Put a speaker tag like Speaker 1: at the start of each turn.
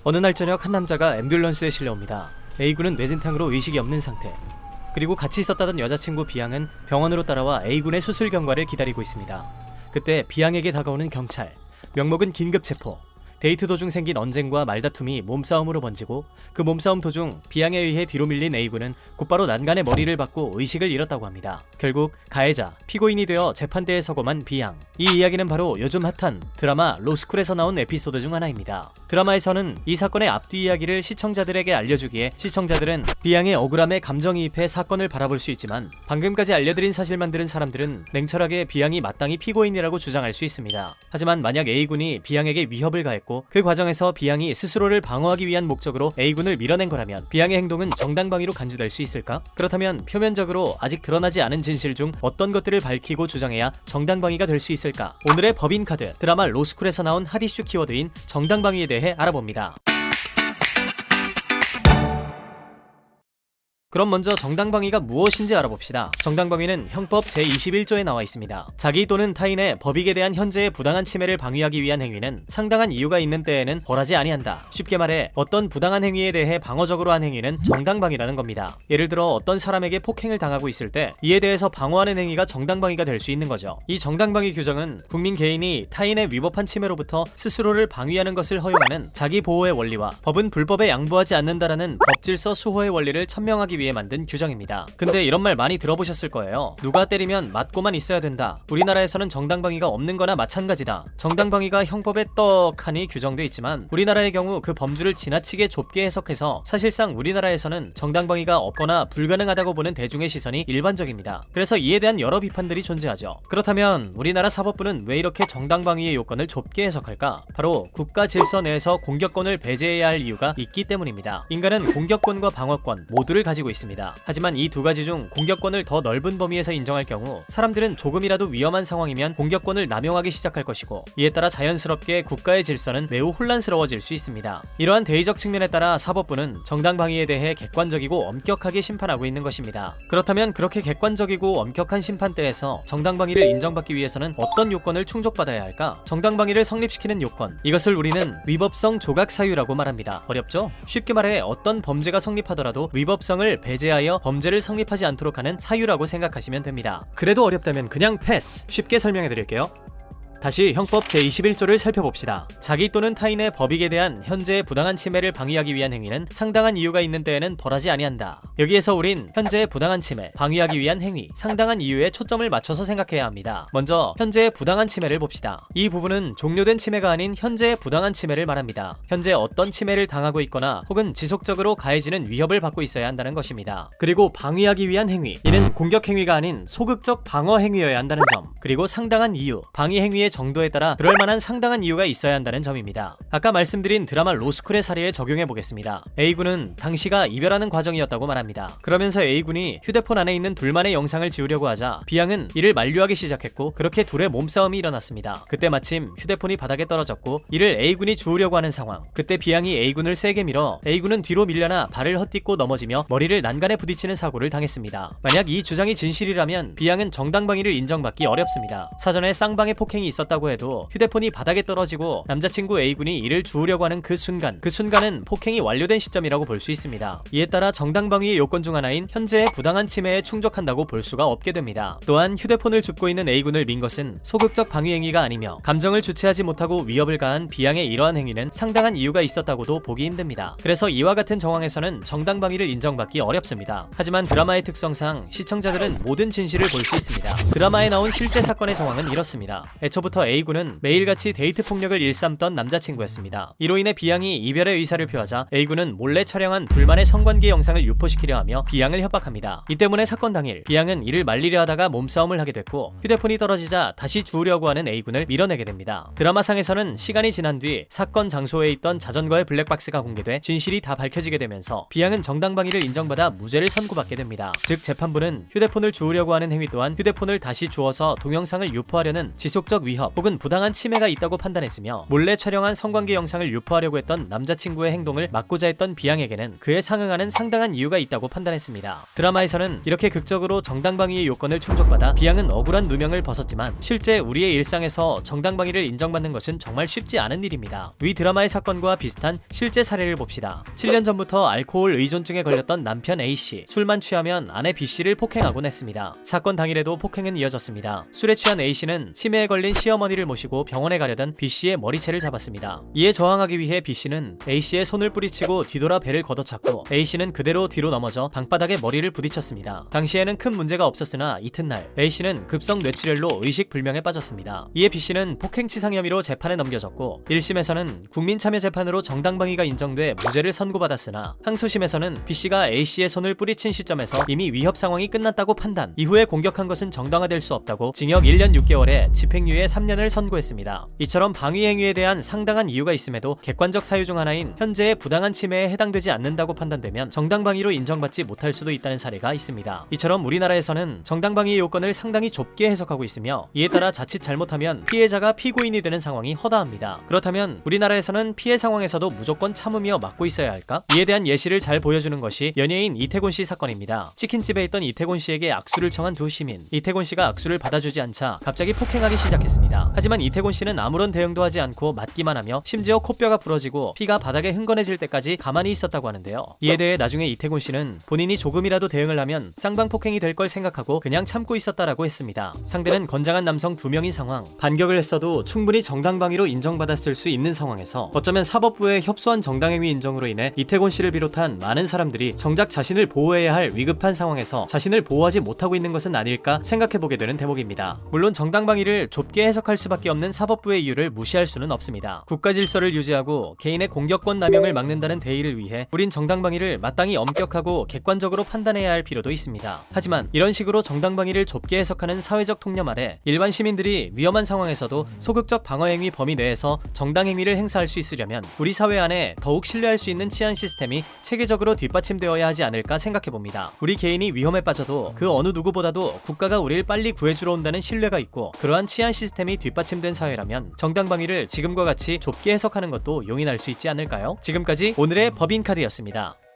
Speaker 1: 어느 날 저녁 한 남자가 앰뷸런스에 실려옵니다. A군은 뇌진탕으로 의식이 없는 상태. 그리고 같이 있었다던 여자친구 B양은 병원으로 따라와 A군의 수술 경과를 기다리고 있습니다. 그때 B양에게 다가오는 경찰. 명목은 긴급 체포. 데이트 도중 생긴 언쟁과 말다툼이 몸싸움으로 번지고 그 몸싸움 도중 B양에 의해 뒤로 밀린 A군은 곧바로 난간에 머리를 박고 의식을 잃었다고 합니다. 결국 가해자, 피고인이 되어 재판대에 서고만 B양. 이 이야기는 바로 요즘 핫한 드라마 로스쿨에서 나온 에피소드 중 하나입니다. 드라마에서는 이 사건의 앞뒤 이야기를 시청자들에게 알려주기에 시청자들은 B양의 억울함에 감정이입해 사건을 바라볼 수 있지만 방금까지 알려드린 사실만 들은 사람들은 냉철하게 B양이 마땅히 피고인이라고 주장할 수 있습니다. 하지만 만약 A군이 B양에게 위협을 가했고 그 과정에서 B양이 스스로를 방어하기 위한 목적으로 A군을 밀어낸 거라면 B양의 행동은 정당방위로 간주될 수 있을까? 그렇다면 표면적으로 아직 드러나지 않은 진실 중 어떤 것들을 밝히고 주장해야 정당방위가 될 수 있을까? 오늘의 법인 카드, 드라마 로스쿨에서 나온 핫 이슈 키워드인 정당방위에 대해 알아봅니다. 그럼 먼저 정당방위가 무엇인지 알아봅시다. 정당방위는 형법 제21조에 나와 있습니다. 자기 또는 타인의 법익에 대한 현재의 부당한 침해를 방위하기 위한 행위는 상당한 이유가 있는 때에는 벌하지 아니한다. 쉽게 말해 어떤 부당한 행위에 대해 방어적으로 한 행위는 정당방위라는 겁니다. 예를 들어 어떤 사람에게 폭행을 당하고 있을 때 이에 대해서 방어하는 행위가 정당방위가 될 수 있는 거죠. 이 정당방위 규정은 국민 개인이 타인의 위법한 침해로부터 스스로를 방위하는 것을 허용하는 자기 보호의 원리와 법은 불법에 양보하지 않는다라는 법질서 수호의 원리를 천명하기 위해 만든 규정입니다. 근데 이런 말 많이 들어보셨을 거예요. 누가 때리면 맞고만 있어야 된다. 우리나라에서는 정당방위가 없는 거나 마찬가지다. 정당방위가 형법에 떡하니 규정돼 있지만 우리나라의 경우 그 범주를 지나치게 좁게 해석해서 사실상 우리나라에서는 정당방위가 없거나 불가능하다고 보는 대중의 시선이 일반적입니다. 그래서 이에 대한 여러 비판들이 존재하죠. 그렇다면 우리나라 사법부는 왜 이렇게 정당방위의 요건을 좁게 해석할까? 바로 국가 질서 내에서 공격권을 배제해야 할 이유가 있기 때문입니다. 인간은 공격권과 방어권 모두를 가지고 있습니다. 하지만 이 두 가지 중 공격권을 더 넓은 범위에서 인정할 경우 사람들은 조금이라도 위험한 상황이면 공격권을 남용하기 시작할 것이고 이에 따라 자연스럽게 국가의 질서는 매우 혼란스러워질 수 있습니다. 이러한 대의적 측면에 따라 사법부는 정당방위에 대해 객관적이고 엄격하게 심판하고 있는 것입니다. 그렇다면 그렇게 객관적이고 엄격한 심판대에서 정당방위를 인정받기 위해서는 어떤 요건을 충족받아야 할까? 정당방위를 성립시키는 요건, 이것을 우리는 위법성 조각 사유라고 말합니다. 어렵죠? 쉽게 말해 어떤 범죄가 성립하더라도 위법성을 배제하여 범죄를 성립하지 않도록 하는 사유라고 생각하시면 됩니다. 그래도 어렵다면 그냥 패스! 쉽게 설명해 드릴게요. 다시 형법 제21조를 살펴봅시다. 자기 또는 타인의 법익에 대한 현재의 부당한 침해를 방위하기 위한 행위는 상당한 이유가 있는 때에는 벌하지 아니한다. 여기에서 우린 현재의 부당한 침해, 방위하기 위한 행위, 상당한 이유에 초점을 맞춰서 생각해야 합니다. 먼저 현재의 부당한 침해를 봅시다. 이 부분은 종료된 침해가 아닌 현재의 부당한 침해를 말합니다. 현재 어떤 침해를 당하고 있거나 혹은 지속적으로 가해지는 위협을 받고 있어야 한다는 것입니다. 그리고 방위하기 위한 행위, 이는 공격 행위가 아닌 소극적 방어 행위여야 한다는 점, 그리고 상당한 이유, 방위 행위의 정도에 따라 그럴 만한 상당한 이유가 있어야 한다는 점입니다. 아까 말씀드린 드라마 로스쿨의 사례에 적용해 보겠습니다. A군은 당시가 이별하는 과정이었다고 말합니다. 그러면서 A군이 휴대폰 안에 있는 둘만의 영상을 지우려고 하자 B양은 이를 만류하기 시작했고 그렇게 둘의 몸싸움이 일어났습니다. 그때 마침 휴대폰이 바닥에 떨어졌고 이를 A군이 주우려고 하는 상황. 그때 B양이 A군을 세게 밀어 A군은 뒤로 밀려나 발을 헛디고 넘어지며 머리를 난간에 부딪히는 사고를 당했습니다. 만약 이 주장이 진실이라면 B양은 정당방위를 인정받기 어렵습니다. 사전에 쌍방의 폭행이 있었다고 해도 휴대폰이 바닥에 떨어지고 남자친구 A군이 이를 주우려고 하는 그 순간은 폭행이 완료된 시점이라고 볼 수 있습니다. 이에 따라 정당방위의 요건 중 하나인 현재의 부당한 침해에 충족한다고 볼 수가 없게 됩니다. 또한 휴대폰을 줍고 있는 A군을 민 것은 소극적 방위 행위가 아니며 감정을 주체하지 못하고 위협을 가한 B양의 이러한 행위는 상당한 이유가 있었다고도 보기 힘듭니다. 그래서 이와 같은 정황에서는 정당방위를 인정받기 어렵습니다. 하지만 드라마의 특성상 시청자들은 모든 진실을 볼 수 있습니다. 드라마에 나온 실제 사건의 정황은 이렇습니다. 애초부터 A군은 매일같이 데이트 폭력을 일삼던 남자친구였습니다. 이로 인해 B양이 이별의 의사를 표하자 A군은 몰래 촬영한 둘만의 성관계 영상을 유포시키려 하며 B양을 협박합니다. 이 때문에 사건 당일 B양은 이를 말리려 하다가 몸싸움을 하게 됐고 휴대폰이 떨어지자 다시 주우려고 하는 A군을 밀어내게 됩니다. 드라마상에서는 시간이 지난 뒤 사건 장소에 있던 자전거의 블랙박스가 공개돼 진실이 다 밝혀지게 되면서 B양은 정당방위를 인정받아 무죄를 선고받게 됩니다. 즉 재판부는 휴대폰을 주우려고 하는 행위 또한 휴대폰을 다시 주워서 동영상을 유포하려는 지속적 위협 위협 혹은 부당한 침해가 있다고 판단했으며 몰래 촬영한 성관계 영상을 유포하려고 했던 남자친구의 행동을 막고자 했던 B양에게는 그에 상응하는 상당한 이유가 있다고 판단했습니다. 드라마에서는 이렇게 극적으로 정당방위의 요건을 충족받아 B양은 억울한 누명을 벗었지만 실제 우리의 일상에서 정당방위를 인정받는 것은 정말 쉽지 않은 일입니다. 위 드라마의 사건과 비슷한 실제 사례를 봅시다. 7년 전부터 알코올 의존증에 걸렸던 남편 A씨, 술만 취하면 아내 B씨를 폭행하곤 했습니다. 사건 당일에도 폭행은 이어졌습니다. 술에 취한 A씨는 치매에 걸린 시어머니를 모시고 병원에 가려던 B씨의 머리채를 잡았습니다. 이에 저항하기 위해 B씨는 A씨의 손을 뿌리치고 뒤돌아 배를 걷어찼고 A씨는 그대로 뒤로 넘어져 방바닥에 머리를 부딪혔습니다. 당시에는 큰 문제가 없었으나 이튿날 A씨는 급성 뇌출혈로 의식불명에 빠졌습니다. 이에 B씨는 폭행치상 혐의로 재판에 넘겨졌고 1심에서는 국민참여재판으로 정당방위가 인정돼 무죄를 선고받았으나 항소심에서는 B씨가 A씨의 손을 뿌리친 시점에서 이미 위협 상황이 끝났다고 판단, 이후에 공격한 것은 정당화될 수 없다고 징역 1년 6개월에 집행유예 3년을 선고했습니다. 이처럼 방위 행위에 대한 상당한 이유가 있음에도 객관적 사유 중 하나인 현재의 부당한 침해에 해당되지 않는다고 판단되면 정당방위로 인정받지 못할 수도 있다는 사례가 있습니다. 이처럼 우리나라에서는 정당방위의 요건을 상당히 좁게 해석하고 있으며 이에 따라 자칫 잘못하면 피해자가 피고인이 되는 상황이 허다합니다. 그렇다면 우리나라에서는 피해 상황에서도 무조건 참으며 막고 있어야 할까? 이에 대한 예시를 잘 보여주는 것이 연예인 이태곤 씨 사건입니다. 치킨집에 있던 이태곤 씨에게 악수를 청한 두 시민. 이태곤 씨가 악수를 받아주지 않자 갑자기 폭행하기 시작했습니다. 하지만 이태곤 씨는 아무런 대응도 하지 않고 맞기만 하며 심지어 코뼈가 부러지고 피가 바닥에 흥건해질 때까지 가만히 있었다고 하는데요. 이에 대해 나중에 이태곤 씨는 본인이 조금이라도 대응을 하면 쌍방폭행이 될 걸 생각하고 그냥 참고 있었다라고 했습니다. 상대는 건장한 남성 2명인 상황. 반격을 했어도 충분히 정당방위로 인정받았을 수 있는 상황에서 어쩌면 사법부의 협소한 정당행위 인정으로 인해 이태곤 씨를 비롯한 많은 사람들이 정작 자신을 보호해야 할 위급한 상황에서 자신을 보호하지 못하고 있는 것은 아닐까 생각해보게 되는 대목입니다. 물론 정당방위를 좁게 해석할 수밖에 없는 사법부의 이유를 무시할 수는 없습니다. 국가 질서를 유지하고 개인의 공격권 남용을 막는다는 대의를 위해 우린 정당방위를 마땅히 엄격하고 객관적으로 판단해야 할 필요도 있습니다. 하지만 이런 식으로 정당방위를 좁게 해석하는 사회적 통념 아래 일반 시민들이 위험한 상황에서도 소극적 방어행위 범위 내에서 정당행위를 행사할 수 있으려면 우리 사회 안에 더욱 신뢰할 수 있는 치안 시스템이 체계적으로 뒷받침되어야 하지 않을까 생각해봅니다. 우리 개인이 위험에 빠져도 그 어느 누구보다도 국가가 우리를 빨리 구해주러 온다는 신뢰가 있고 그러한 치안 시스템이 뒷받침된 사회라면 정당방위를 지금과 같이 좁게 해석하는 것도 용인할 수 있지 않을까요? 지금까지 오늘의 법인카드였습니다.